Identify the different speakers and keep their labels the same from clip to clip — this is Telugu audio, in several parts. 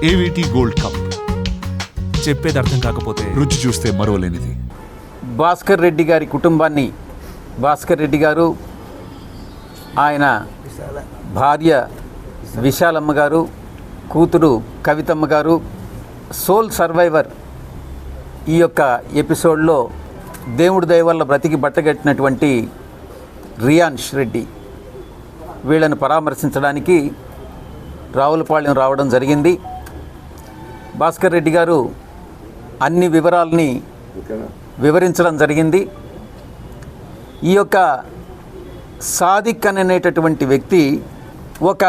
Speaker 1: ఏవిటీ గోల్డ్ కప్.
Speaker 2: చెప్పేది అర్థం కాకపోతే
Speaker 1: రుచి చూస్తే మరోలేనిది.
Speaker 3: భాస్కర్ రెడ్డి గారి కుటుంబాన్ని, భాస్కర్ రెడ్డి గారు, ఆయన భార్య విశాలమ్మ గారు, కూతురు కవితమ్మ గారు, సోల్ సర్వైవర్ ఈ యొక్క ఎపిసోడ్లో దేవుడి దయ వల్ల బ్రతికి బట్టగట్టినటువంటి రియాన్ష్ రెడ్డి, వీళ్ళని పరామర్శించడానికి రావులపాలెం రావడం జరిగింది. భాస్కర్ రెడ్డి గారు అన్ని వివరాలని వివరించడం జరిగింది. ఈ యొక్క సాదిక్ అనేటటువంటి వ్యక్తి ఒక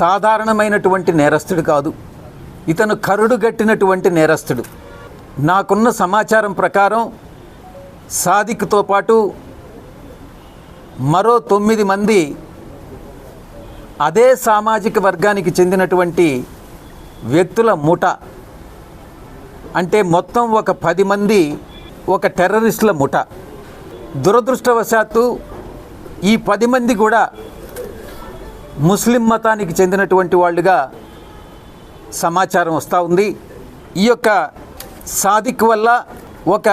Speaker 3: సాధారణమైనటువంటి నేరస్తుడు కాదు, ఇతను కరుడుగట్టినటువంటి నేరస్తుడు. నాకున్న సమాచారం ప్రకారం సాదిక్తో పాటు మరో 9 మంది అదే సామాజిక వర్గానికి చెందినటువంటి వ్యక్తుల ముఠ, అంటే మొత్తం ఒక 10 మంది ఒక టెర్రరిస్టుల ముఠ. దురదృష్టవశాత్తు ఈ 10 మంది కూడా ముస్లిం మతానికి చెందినటువంటి వాళ్ళుగా సమాచారం వస్తూ ఉంది. ఈ యొక్క సాదిక్ వల్ల ఒక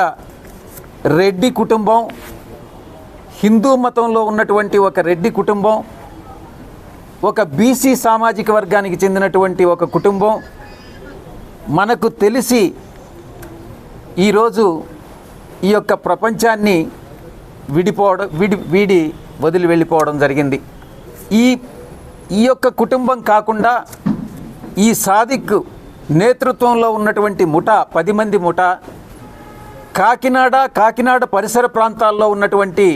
Speaker 3: రెడ్డి కుటుంబం, హిందూ మతంలో ఉన్నటువంటి ఒక రెడ్డి కుటుంబం, ఒక బీసీ సామాజిక వర్గానికి చెందినటువంటి ఒక కుటుంబం మనకు తెలిసి ఈరోజు ఈ యొక్క ప్రపంచాన్ని వీడి వదిలి వెళ్ళిపోవడం జరిగింది. ఈ యొక్క కుటుంబం కాకుండా ఈ సాదిక్ నేతృత్వంలో ఉన్నటువంటి ముఠ, 10 మంది ముఠ కాకినాడ పరిసర ప్రాంతాల్లో ఉన్నటువంటి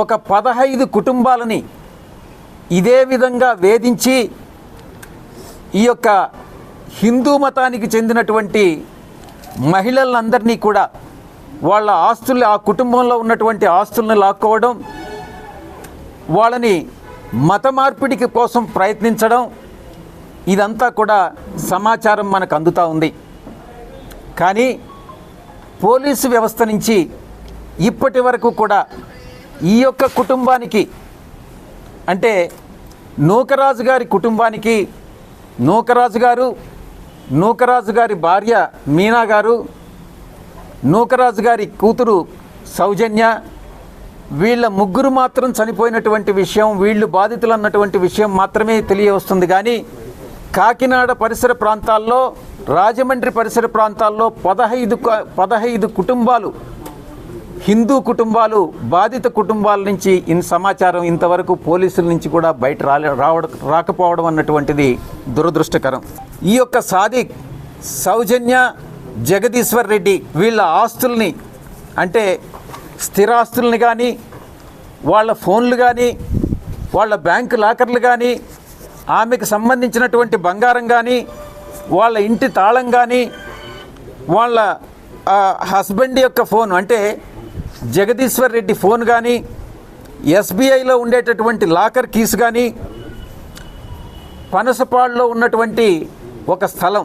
Speaker 3: ఒక 15 కుటుంబాలని ఇదే విధంగా వేధించి ఈ యొక్క హిందూ మతానికి చెందినటువంటి మహిళలందరినీ కూడా వాళ్ళ ఆస్తులు, ఆ కుటుంబంలో ఉన్నటువంటి ఆస్తులను లాక్కోవడం, వాళ్ళని మత మార్పిడికి కోసం ప్రయత్నించడం, ఇదంతా కూడా సమాచారం మనకు అందుతూ ఉంది. కానీ పోలీసు వ్యవస్థ నుంచి ఇప్పటి వరకు కూడా ఈ యొక్క కుటుంబానికి, అంటే నూకరాజు గారి కుటుంబానికి, నూకరాజు గారి భార్య మీనా గారు, నూకరాజు గారి కూతురు సౌజన్య, వీళ్ళ ముగ్గురు మాత్రం చనిపోయినటువంటి విషయం, వీళ్ళు బాధితులు అన్నటువంటి విషయం మాత్రమే తెలియవస్తుంది. కానీ కాకినాడ పరిసర ప్రాంతాల్లో, రాజమండ్రి పరిసర ప్రాంతాల్లో 15 కుటుంబాలు, హిందూ కుటుంబాలు, బాధిత కుటుంబాల నుంచి సమాచారం ఇంతవరకు పోలీసుల నుంచి కూడా బయట రాకపోవడం అన్నటువంటిది దురదృష్టకరం. ఈ యొక్క సాదిక్, సౌజన్య, జగదీశ్వర్ రెడ్డి వీళ్ళ ఆస్తుల్ని, అంటే స్థిరాస్తుల్ని కానీ, వాళ్ళ ఫోన్లు కానీ, వాళ్ళ బ్యాంకు లాకర్లు కానీ, ఆమెకు సంబంధించినటువంటి బంగారం కానీ, వాళ్ళ ఇంటి తాళం కానీ, వాళ్ళ హస్బెండ్ యొక్క ఫోన్, అంటే జగదీశ్వర్ రెడ్డి ఫోన్ కానీ, ఎస్బీఐలో ఉండేటటువంటి లాకర్ కీస్ కానీ, పనసపాడులో ఉన్నటువంటి ఒక స్థలం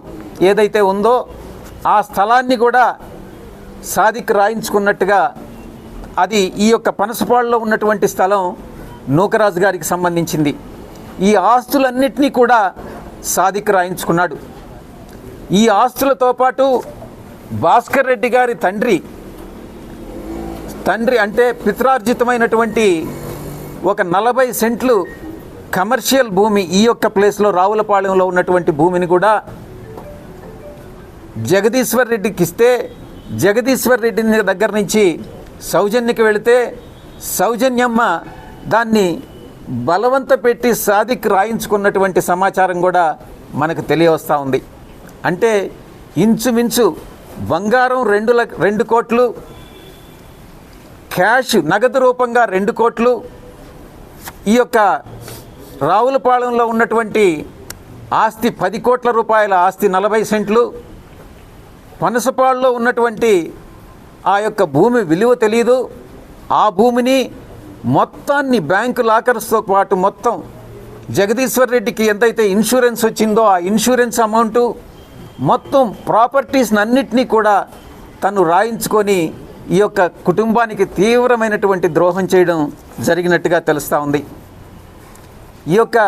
Speaker 3: ఏదైతే ఉందో ఆ స్థలాన్ని కూడా సాదిక్ రాయించుకున్నట్టుగా, అది ఈ యొక్క పనసపాడులో ఉన్నటువంటి స్థలం నూకరాజు గారికి సంబంధించింది. ఈ ఆస్తులన్నింటినీ కూడా సాదిక్ రాయించుకున్నాడు. ఈ ఆస్తులతో పాటు భాస్కర్ రెడ్డి గారి తండ్రి అంటే పిత్రార్జితమైనటువంటి ఒక 40 సెంట్లు కమర్షియల్ భూమి, ఈ యొక్క ప్లేస్లో రావులపాలెంలో ఉన్నటువంటి భూమిని కూడా జగదీశ్వర్ రెడ్డికి ఇస్తే, జగదీశ్వర్ రెడ్డి దగ్గర నుంచి సౌజన్యకి వెళితే సౌజన్యమ్మ దాన్ని బలవంత పెట్టి సాదిక్ రాయించుకున్నటువంటి సమాచారం కూడా మనకు తెలియవస్తూ ఉంది. అంటే ఇంచుమించు బంగారం 2 కోట్లు, క్యాష్ నగదు రూపంగా 2 కోట్లు, ఈ యొక్క రావులపాలెంలో ఉన్నటువంటి ఆస్తి 10 కోట్ల రూపాయల ఆస్తి 40 సెంట్లు, పనసపాడులో ఉన్నటువంటి ఆ యొక్క భూమి విలువ తెలియదు. ఆ భూమిని మొత్తాన్ని, బ్యాంకు లాకర్స్తో పాటు మొత్తం జగదీశ్వర్ రెడ్డికి ఎంతైతే ఇన్సూరెన్స్ వచ్చిందో ఆ ఇన్సూరెన్స్ అమౌంటు, మొత్తం ప్రాపర్టీస్ని అన్నిటినీ కూడా తను రాయించుకొని ఈ యొక్క కుటుంబానికి తీవ్రమైనటువంటి ద్రోహం చేయడం జరిగినట్టుగా తెలుస్తూ ఉంది. ఈ యొక్క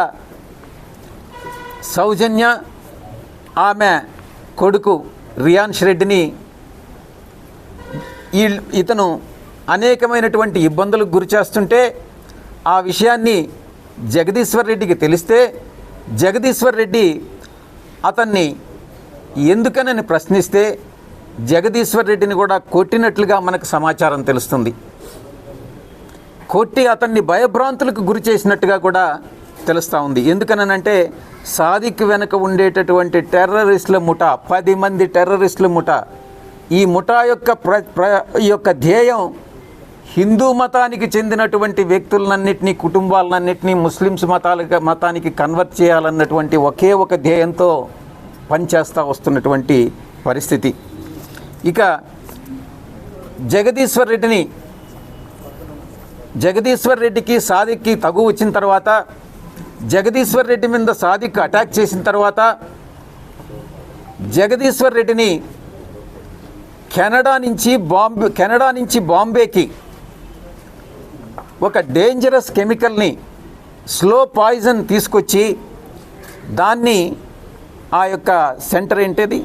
Speaker 3: సౌజన్య, ఆమె కొడుకు రియాన్ష్ రెడ్డిని ఇతను అనేకమైనటువంటి ఇబ్బందులకు గురి చేస్తుంటే ఆ విషయాన్ని జగదీశ్వర్ రెడ్డికి తెలిస్తే జగదీశ్వర్ రెడ్డి అతన్ని ఎందుకనని ప్రశ్నిస్తే జగదీశ్వర్ రెడ్డిని కూడా కొట్టినట్లుగా మనకు సమాచారం తెలుస్తుంది. కొట్టి అతన్ని భయభ్రాంతులకు గురి చేసినట్టుగా కూడా తెలుస్తూ ఉంది. ఎందుకనంటే సాదిక్ వెనుక ఉండేటటువంటి టెర్రరిస్టుల ముఠా, 10 మంది టెర్రరిస్టుల ముఠా, ఈ ముఠా యొక్క ధ్యేయం హిందూ మతానికి చెందినటువంటి వ్యక్తులన్నింటినీ, కుటుంబాలన్నింటినీ ముస్లిమ్స్ మతానికి కన్వర్ట్ చేయాలన్నటువంటి ఒకే ఒక ధ్యేయంతో పనిచేస్తూ వస్తున్నటువంటి పరిస్థితి. ఇక జగదీశ్వర్ రెడ్డికి సాదిక్కి తగు వచ్చిన తర్వాత, జగదీశ్వర్ రెడ్డి మీద సాదిక్ అటాక్ చేసిన తర్వాత జగదీశ్వర్ రెడ్డిని కెనడా నుంచి బాంబేకి ఒక డేంజరస్ కెమికల్ని, స్లో పాయిజన్ తీసుకొచ్చి దాన్ని ఆ యొక్క సెంటర్ ఏంటిది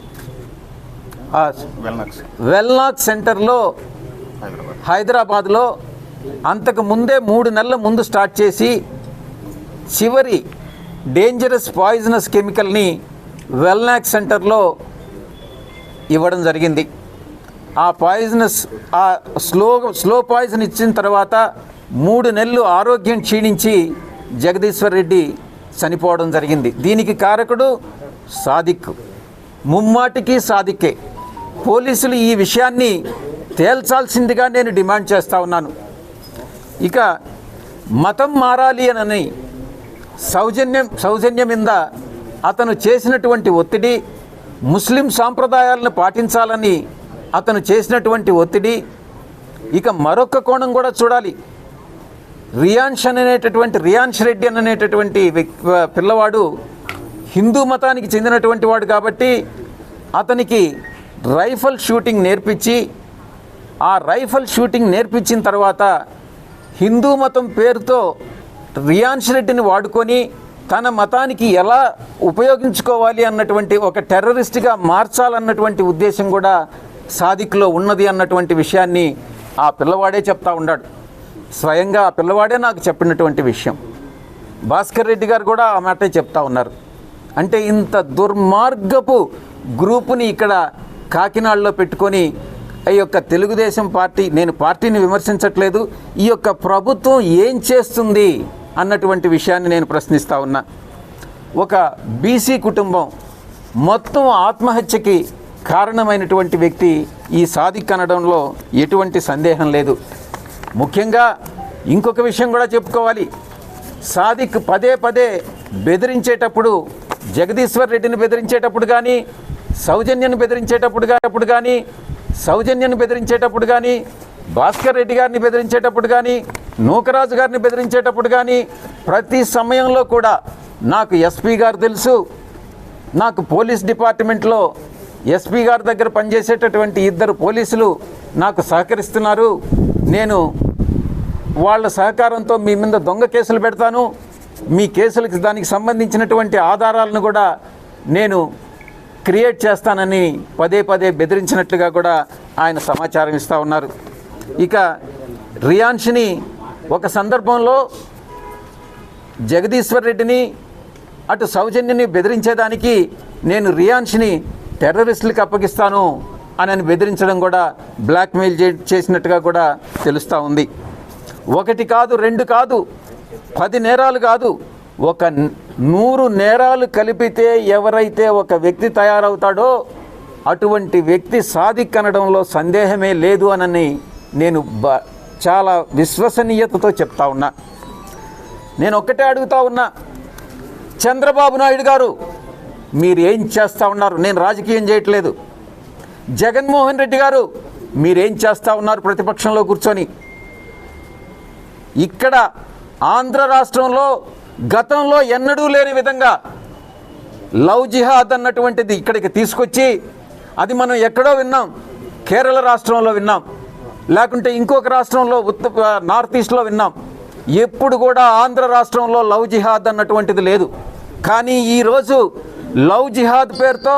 Speaker 3: వెల్నాక్ సెంటర్లో హైదరాబాద్లో అంతకు ముందే 3 నెలల ముందు స్టార్ట్ చేసి చివరి డేంజరస్ పాయిజనస్ కెమికల్ని వెల్నాక్ సెంటర్లో ఇవ్వడం జరిగింది. ఆ స్లో పాయిజన్ ఇచ్చిన తర్వాత 3 నెలలు ఆరోగ్యం క్షీణించి జగదీశ్వర్ రెడ్డి చనిపోవడం జరిగింది. దీనికి కారకుడు సాదిక్, ముమ్మాటికి సాదిక్కే. పోలీసులు ఈ విషయాన్ని తేల్చాల్సిందిగా నేను డిమాండ్ చేస్తూ ఉన్నాను. ఇక మతం మారాలి అని సౌజన్యం మీద అతను చేసినటువంటి ఒత్తిడి, ముస్లిం సాంప్రదాయాలను పాటించాలని అతను చేసినటువంటి ఒత్తిడి. ఇక మరొక కోణం కూడా చూడాలి. రియాన్ష్ రెడ్డి అనేటటువంటి పిల్లవాడు హిందూ మతానికి చెందినటువంటి వాడు కాబట్టి అతనికి రైఫల్ షూటింగ్ నేర్పించి, ఆ రైఫల్ షూటింగ్ నేర్పించిన తర్వాత హిందూ మతం పేరుతో రియాన్ష్ రెడ్డిని వాడుకొని తన మతానికి ఎలా ఉపయోగించుకోవాలి అన్నటువంటి ఒక టెర్రరిస్ట్గా మార్చాలన్నటువంటి ఉద్దేశం కూడా సాదిక్లో ఉన్నది అన్నటువంటి విషయాన్ని ఆ పిల్లవాడే చెప్తా ఉన్నాడు. స్వయంగా ఆ పిల్లవాడే నాకు చెప్పినటువంటి విషయం. భాస్కర్ రెడ్డి గారు కూడా ఆ మాటే చెప్తా ఉన్నారు. అంటే ఇంత దుర్మార్గపు గ్రూపుని ఇక్కడ కాకినాడలో పెట్టుకొని ఈ యొక్క తెలుగుదేశం పార్టీ, నేను పార్టీని విమర్శించట్లేదు, ఈ యొక్క ప్రభుత్వం ఏం చేస్తుంది అన్నటువంటి విషయాన్ని నేను ప్రశ్నిస్తూ ఉన్నా. ఒక బీసీ కుటుంబం మొత్తం ఆత్మహత్యకి కారణమైనటువంటి వ్యక్తి ఈ సాదిక్ అనడంలో ఎటువంటి సందేహం లేదు. ముఖ్యంగా ఇంకొక విషయం కూడా చెప్పుకోవాలి. సాదిక్ పదే బెదిరించేటప్పుడు, జగదీశ్వర్ రెడ్డిని బెదిరించేటప్పుడు కానీ, సౌజన్యను బెదిరించేటప్పుడు కానీ, భాస్కర్ రెడ్డి గారిని బెదిరించేటప్పుడు కానీ, నూకరాజు గారిని బెదిరించేటప్పుడు కానీ, ప్రతి సమయంలో కూడా నాకు ఎస్పీ గారు తెలుసు, నాకు పోలీస్ డిపార్ట్మెంట్లో ఎస్పీ గారి దగ్గర పనిచేసేటటువంటి 2 పోలీసులు నాకు సహకరిస్తున్నారు, నేను వాళ్ళ సహకారంతో మీ మీద దొంగ కేసులు పెడతాను, మీ కేసులకి దానికి సంబంధించినటువంటి ఆధారాలను కూడా నేను క్రియేట్ చేస్తానని పదే బెదిరించినట్లుగా కూడా ఆయన సమాచారం ఇస్తూ ఉన్నారు. ఇక రియాన్ష్ని ఒక సందర్భంలో జగదీశ్వర్ రెడ్డిని అటు సౌజన్యని బెదిరించేదానికి నేను రియాన్ష్ని టెర్రరిస్టులకు అప్పగిస్తాను అని బెదిరించడం కూడా బ్లాక్మెయిల్ చేసినట్టుగా కూడా తెలుస్తూ ఉంది. 1 కాదు 2 కాదు 10 నేరాలు కాదు, ఒక 100 నేరాలు కలిపితే ఎవరైతే ఒక వ్యక్తి తయారవుతాడో అటువంటి వ్యక్తి సాదిక్ అనడంలో సందేహమే లేదు అని నేను చాలా విశ్వసనీయతతో చెప్తా ఉన్నా. నేను ఒక్కటే అడుగుతా ఉన్నా, చంద్రబాబు నాయుడు గారు మీరు ఏం చేస్తూ ఉన్నారు? నేను రాజకీయం చేయట్లేదు. జగన్మోహన్ రెడ్డి గారు మీరేం చేస్తూ ఉన్నారు ప్రతిపక్షంలో కూర్చొని? ఇక్కడ ఆంధ్ర రాష్ట్రంలో గతంలో ఎన్నడూ లేని విధంగా లవ్ జిహాద్ అన్నటువంటిది ఇక్కడికి తీసుకొచ్చి, అది మనం ఎక్కడో విన్నాం, కేరళ రాష్ట్రంలో విన్నాం, లేకుంటే ఇంకొక రాష్ట్రంలో నార్త్ ఈస్ట్లో విన్నాం. ఎప్పుడు కూడా ఆంధ్ర రాష్ట్రంలో లవ్ జిహాద్ అన్నటువంటిది లేదు. కానీ ఈరోజు లవ్ జిహాద్ పేరుతో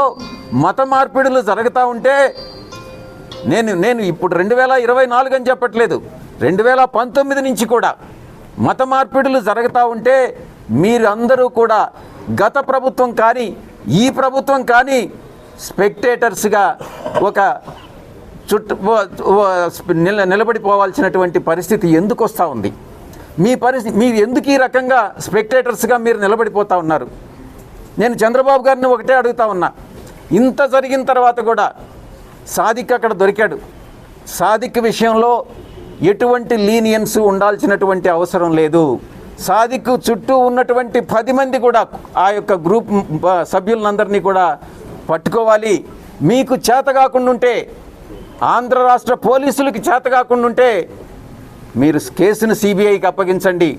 Speaker 3: మత మార్పిడులు జరుగుతూ ఉంటే నేను ఇప్పుడు 2024 అని చెప్పట్లేదు, 2019 నుంచి కూడా మత మార్పిడులు జరుగుతూ ఉంటే మీరందరూ కూడా గత ప్రభుత్వం కానీ ఈ ప్రభుత్వం కానీ స్పెక్టేటర్స్గా ఒక నిలబడిపోవాల్సినటువంటి పరిస్థితి ఎందుకు వస్తూ ఉంది? మీరు ఎందుకు ఈ రకంగా స్పెక్టేటర్స్గా మీరు నిలబడిపోతూ ఉన్నారు? నేను చంద్రబాబు గారిని ఒకటే అడుగుతా ఉన్నా, ఇంత జరిగిన తర్వాత కూడా సాదిక్ అక్కడ దొరికాడు. సాదిక్ విషయంలో ఎటువంటి లీనియన్స్ ఉండాల్సినటువంటి అవసరం లేదు. సాదిక్ చుట్టూ ఉన్నటువంటి 10 మంది కూడా ఆ యొక్క గ్రూప్ సభ్యులందరినీ కూడా పట్టుకోవాలి. మీకు చేత కాకుండా ఉంటే, ఆంధ్ర రాష్ట్ర పోలీసులకి చేత కాకుండా ఉంటే మీరు కేసును సిబిఐకి అప్పగించండి.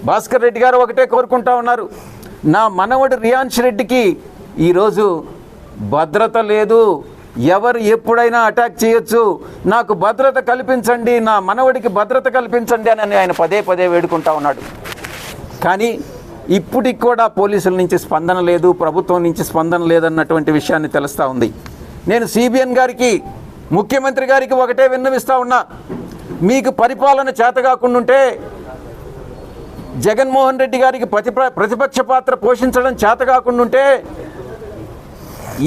Speaker 3: భాస్కర్ రెడ్డి గారు ఒకటే కోరుకుంటా ఉన్నారు, నా మనవడు రియాన్ష్ రెడ్డికి ఈరోజు భద్రత లేదు, ఎవరు ఎప్పుడైనా అటాక్ చేయొచ్చు, నాకు భద్రత కల్పించండి, నా మనవడికి భద్రత కల్పించండి అని ఆయన పదే వేడుకుంటా ఉన్నాడు. కానీ ఇప్పటికి కూడా పోలీసుల నుంచి స్పందన లేదు, ప్రభుత్వం నుంచి స్పందన లేదన్నటువంటి విషయాన్ని తెలుస్తూ ఉంది. నేను సిబిఎన్ గారికి, ముఖ్యమంత్రి గారికి ఒకటే విన్నవిస్తూ ఉన్నా, మీకు పరిపాలన చేత కాకుండా ఉంటే జగన్మోహన్ రెడ్డి గారికి ప్రతిపక్ష పాత్ర పోషించడం చేత కాకుండా ఉంటే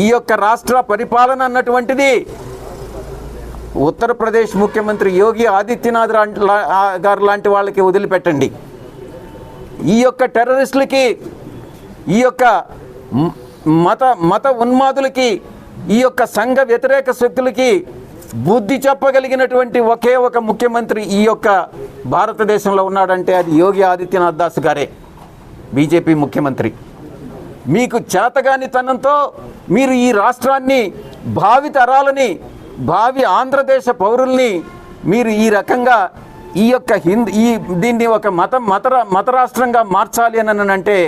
Speaker 3: ఈ యొక్క రాష్ట్ర పరిపాలన అన్నటువంటిది ఉత్తరప్రదేశ్ ముఖ్యమంత్రి యోగి ఆదిత్యనాథ్ గారు లాంటి వాళ్ళకి వదిలిపెట్టండి. ఈ యొక్క టెర్రరిస్టులకి, ఈ యొక్క మత ఉన్మాదులకి, ఈ యొక్క సంఘ వ్యతిరేక శక్తులకి బుద్ధి చెప్పగలిగినటువంటి ఒకే ఒక ముఖ్యమంత్రి ఈ యొక్క భారతదేశంలో ఉన్నాడంటే అది యోగి ఆదిత్యనాథ్ దాస్ గారే, బీజేపీ ముఖ్యమంత్రి. మీకు చేతగానితనంతో మీరు ఈ రాష్ట్రాన్ని, భావి తరాలని, భావి ఆంధ్రదేశ పౌరుల్ని మీరు ఈ రకంగా ఈ యొక్క దీన్ని ఒక మత రాష్ట్రంగా మార్చాలి అని అంటే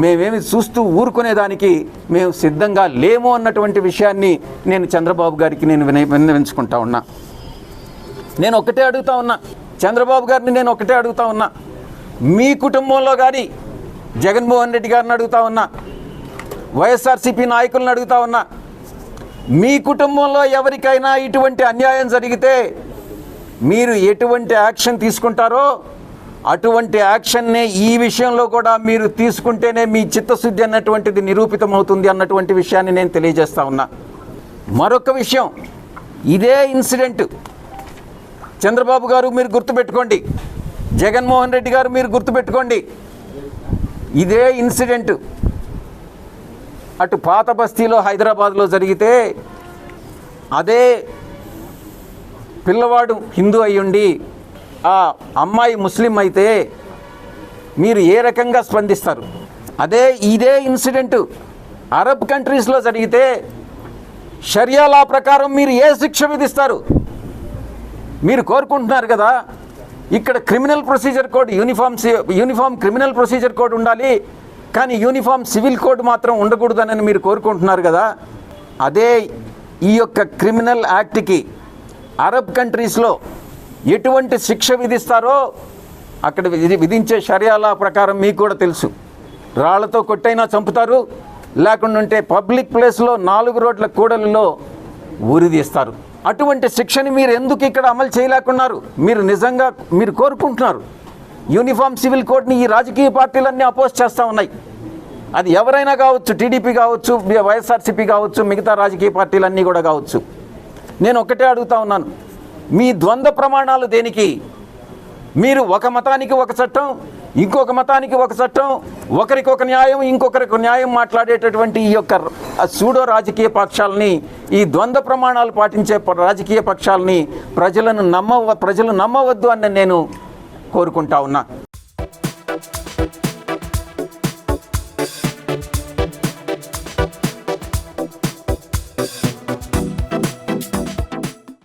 Speaker 3: మేమేమి చూస్తూ ఊరుకునేదానికి మేము సిద్ధంగా లేము అన్నటువంటి విషయాన్ని నేను చంద్రబాబు గారికి నేను విన్నవించుకుంటా ఉన్నా. నేను ఒకటే అడుగుతా ఉన్నా, చంద్రబాబు గారిని నేను ఒకటే అడుగుతా ఉన్నా, మీ కుటుంబంలో కానీ జగన్మోహన్ రెడ్డి గారిని అడుగుతా ఉన్నా, వైఎస్ఆర్సీపీ నాయకులను అడుగుతా ఉన్నా, మీ కుటుంబంలో ఎవరికైనా ఇటువంటి అన్యాయం జరిగితే మీరు ఎటువంటి యాక్షన్ తీసుకుంటారో అటువంటి యాక్షన్నే ఈ విషయంలో కూడా మీరు తీసుకుంటేనే మీ చిత్తశుద్ధి అన్నటువంటిది నిరూపితమవుతుంది అన్నటువంటి విషయాన్ని నేను తెలియజేస్తా ఉన్నా. మరొక విషయం, ఇదే ఇన్సిడెంట్ చంద్రబాబు గారు మీరు గుర్తుపెట్టుకోండి, జగన్మోహన్ రెడ్డి గారు మీరు గుర్తుపెట్టుకోండి, ఇదే ఇన్సిడెంట్ అటు పాత బస్తీలో హైదరాబాద్లో జరిగితే అదే పిల్లవాడు హిందూ అయ్యుండి ఆ అమ్మాయి ముస్లిం అయితే మీరు ఏ రకంగా స్పందిస్తారు? ఇదే ఇన్సిడెంట్ అరబ్ కంట్రీస్లో జరిగితే షరియా లా ప్రకారం మీరు ఏ శిక్ష విధిస్తారు? మీరు కోరుకుంటున్నారు కదా ఇక్కడ criminal procedure code, uniform criminal procedure code ఉండాలి, కానీ యూనిఫామ్ సివిల్ కోడ్ మాత్రం ఉండకూడదని మీరు కోరుకుంటున్నారు కదా. అదే ఈ యొక్క క్రిమినల్ యాక్ట్కి అరబ్ కంట్రీస్లో ఎటువంటి శిక్ష విధిస్తారో అక్కడ విధించే షరియా లా ప్రకారం మీకు కూడా తెలుసు. రాళ్లతో కొట్టైనా చంపుతారు, లేకుంటే పబ్లిక్ ప్లేస్లో 4 రోడ్ల కూడలిలో ఊరిదీస్తారు. అటువంటి శిక్షని మీరు ఎందుకు ఇక్కడ అమలు చేయలేకున్నారు? మీరు నిజంగా మీరు కోరుకుంటున్నారు. యూనిఫామ్ సివిల్ కోడ్ని ఈ రాజకీయ పార్టీలన్నీ అపోజ్ చేస్తూ ఉన్నాయి. అది ఎవరైనా కావచ్చు, టీడీపీ కావచ్చు, వైఎస్ఆర్సీపీ కావచ్చు, మిగతా రాజకీయ పార్టీలన్నీ కూడా కావచ్చు. నేను ఒకటే అడుగుతా ఉన్నాను, మీ ద్వంద్వ ప్రమాణాలు దేనికి? మీరు ఒక మతానికి ఒక చట్టం, ఇంకొక మతానికి ఒక చట్టం, ఒకరికి ఒక న్యాయం, ఇంకొకరికి న్యాయం మాట్లాడేటటువంటి ఈ యొక్క సూడో రాజకీయ పక్షాలని, ఈ ద్వంద్వ ప్రమాణాలు పాటించే రాజకీయ పక్షాలని ప్రజలు నమ్మవద్దు అని నేను కోరుకుంటా ఉన్నా.